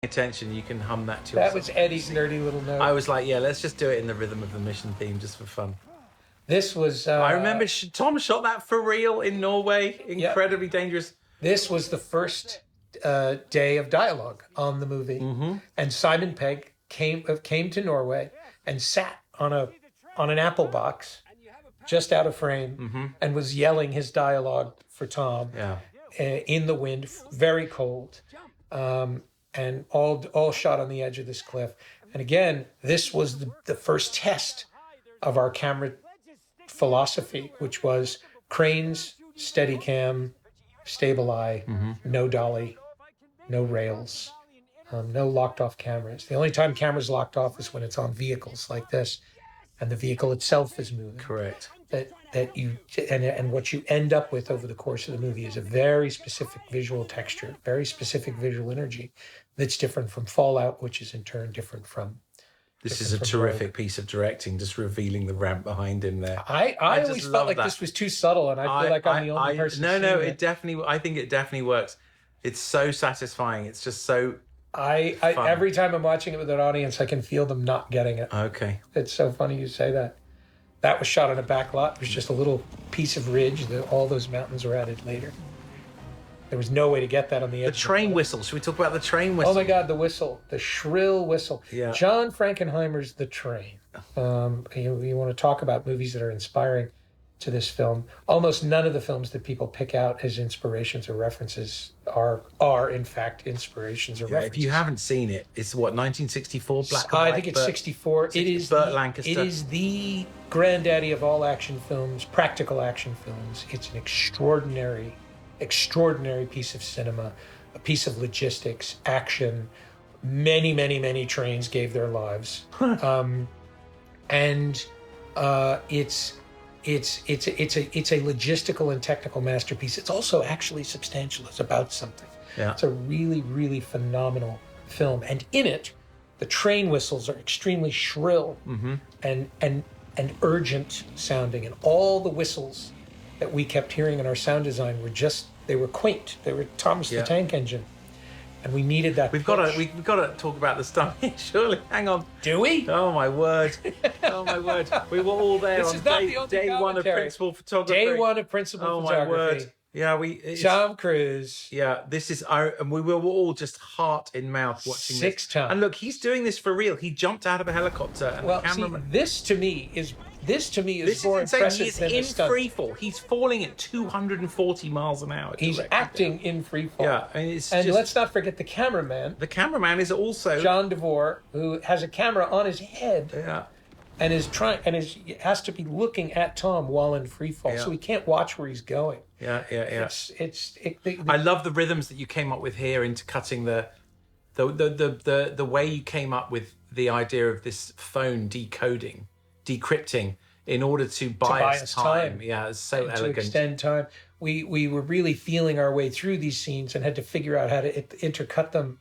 attention, you can hum that to yourself. That was Eddie's nerdy little note. I was like, yeah, let's just do it in the rhythm of the Mission theme, just for fun. This was... I remember Tom shot that for real in Norway. Incredibly dangerous. This was the first day of dialogue on the movie. Mm-hmm. And Simon Pegg came to Norway and sat on an apple box just out of frame and was yelling his dialogue for Tom in the wind, very cold, and all shot on the edge of this cliff. And again, this was the first test of our camera philosophy, which was cranes, Steadicam, stable eye, no dolly, no rails, no locked off cameras. The only time cameras locked off is when it's on vehicles like this, and the vehicle itself is moving. Correct. That you and what you end up with over the course of the movie is a very specific visual texture, very specific visual energy that's different from Fallout, which is in turn different from. This is a terrific piece of directing, just revealing the ramp behind him there. I always felt like this was too subtle, and I feel like I'm the only person. No, it definitely. I think it definitely works. It's so satisfying. It's just so. I every time I'm watching it with an audience, I can feel them not getting it. Okay. It's so funny you say that. That was shot on a back lot. It was just a little piece of ridge. All those mountains were added later. There was no way to get that on the edge. The train whistle. Should we talk about the train whistle? Oh my God, the whistle, the shrill whistle. Yeah. John Frankenheimer's The Train. You want to talk about movies that are inspiring to this film. Almost none of the films that people pick out as inspirations or references are in fact inspirations or references. If you haven't seen it, it's what, 1964 black and white? I think it's 64. It is Burt Lancaster. It is the granddaddy of all action films, practical action films. It's an extraordinary piece of cinema, a piece of logistics, action. Many, many, many trains gave their lives, and it's a logistical and technical masterpiece. It's also actually substantial. It's about something. Yeah. It's a really, really phenomenal film, and in it, the train whistles are extremely shrill and urgent sounding, and all the whistles that we kept hearing in our sound design they were quaint. They were Thomas the Tank Engine. And we needed that. We've got to talk about the stuff. Surely, hang on. Do we? Oh my word! Oh my word! We were all there on day one of principal photography. Day one of principal photography. Oh my word! Yeah, Tom Cruise. Yeah, this is and we were all just heart in mouth watching 6 this. times. And look, he's doing this for real. He jumped out of a helicopter, and the cameraman. This to me is more insane. impressive He's than in the stunt. free fall. He's falling at 240 miles an hour. He's acting in free fall. Yeah, and let's not forget the cameraman. The cameraman is also John DeVore, who has a camera on his head. Yeah. And has to be looking at Tom while in free fall, so he can't watch where he's going. Yeah. I love the rhythms that you came up with here into cutting the way you came up with the idea of this phone decrypting in order to buy us time. Yeah, it's so elegant. To extend time. We were really feeling our way through these scenes and had to figure out how to intercut them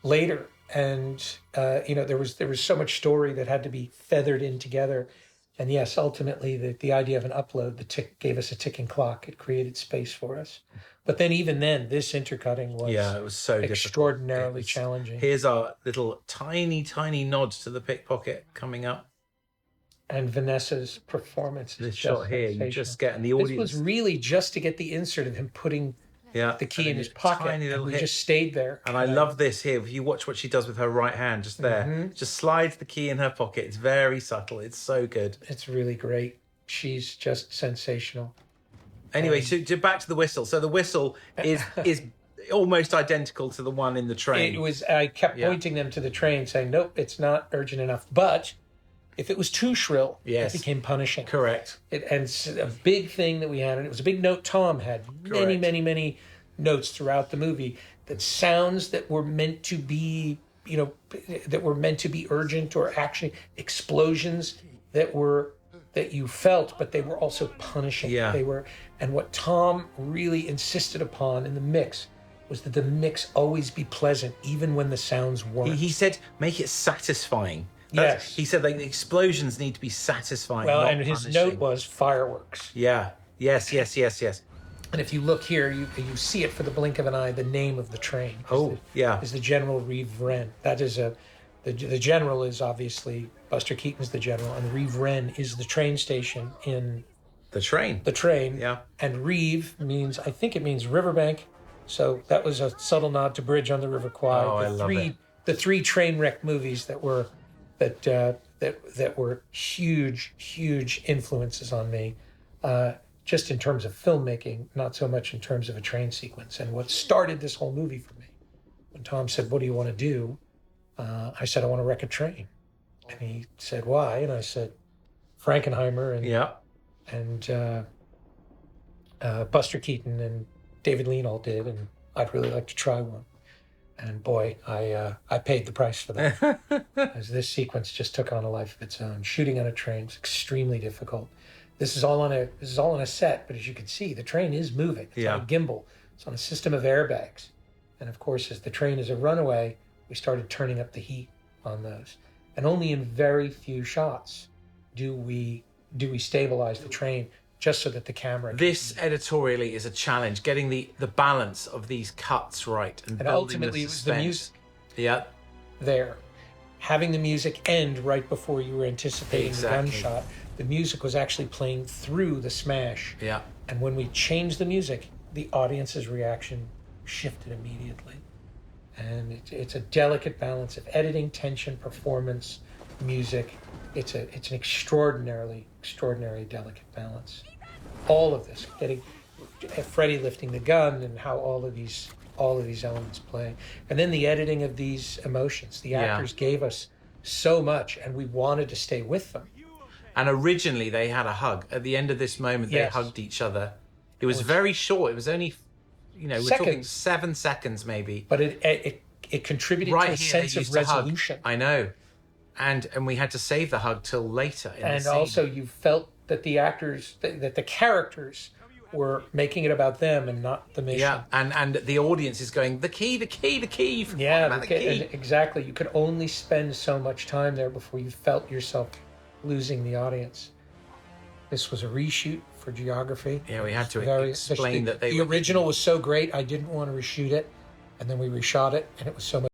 later. And there was so much story that had to be feathered in together. And yes, ultimately the idea of an upload, gave us a ticking clock. It created space for us. But then even then, this intercutting was it was so extraordinarily challenging. Here's our little tiny nod to the pickpocket coming up. And Vanessa's performance. This shot here, you just get in the audience. This was really just to get the insert of him putting the key in his pocket. Tiny little hit. Just stayed there. And I love this here. If you watch what she does with her right hand, just there, just slides the key in her pocket. It's very subtle. It's so good. It's really great. She's just sensational. Anyway, so back to the whistle. So the whistle is almost identical to the one in the train. I kept pointing them to the train, saying, "Nope, it's not urgent enough." But if it was too shrill, it became punishing. Correct. And it's a big thing that we had, and it was a big note Tom had. Many, many, many notes throughout the movie, that sounds that were meant to be, urgent or action, explosions that you felt, but they were also punishing. Yeah. And what Tom really insisted upon in the mix was that the mix always be pleasant, even when the sounds weren't. He said, make it satisfying. Yes. He said, the explosions need to be satisfying. Well, not and his punishing. note was fireworks. Yeah. Yes. And if you look here, you see it for the blink of an eye, the name of the train. Is the General Reeve Wren. That is the general is obviously, Buster Keaton's the general, and Reeve Wren is the train station in... The train. The train. Yeah. And Reeve means, I think it means riverbank. So that was a subtle nod to Bridge on the River Kwai. Oh, I love it. The three train wreck movies that were huge influences on me, just in terms of filmmaking, not so much in terms of a train sequence. And what started this whole movie for me, when Tom said, "What do you want to do?" I said, "I want to wreck a train." And he said, "Why?" And I said, "Frankenheimer and Buster Keaton and David Lean all did, and I'd really like to try one." And boy, I paid the price for that. As this sequence just took on a life of its own. Shooting on a train is extremely difficult. This is all on a set, but as you can see, the train is moving. It's on a gimbal. It's on a system of airbags. And of course, as the train is a runaway, we started turning up the heat on those. And only in very few shots do we stabilize the train, just so that the camera... This editorially is a challenge, getting the balance of these cuts right and building ultimately the suspense. It was the music. Yeah. There. Having the music end right before you were anticipating the gunshot. The music was actually playing through the smash. Yeah. And when we changed the music, the audience's reaction shifted immediately. And it's a delicate balance of editing, tension, performance, music. It's an extraordinarily delicate balance. All of this, getting Freddie lifting the gun, and how all of these elements play, and then the editing of these emotions. The actors gave us so much, and we wanted to stay with them. And originally they had a hug at the end of this moment. They hugged each other. It was very short. It was only, we're talking 7 seconds maybe. But it contributed to a sense of resolution. I know. And we had to save the hug till later in the scene. And also you felt that the actors, that the characters were making it about them and not the mission. Yeah, and the audience is going, the key. The key. Exactly. You could only spend so much time there before you felt yourself losing the audience. This was a reshoot for Geography. Yeah, we had to explain that the original was so great, I didn't want to reshoot it. And then we reshot it, and it was so much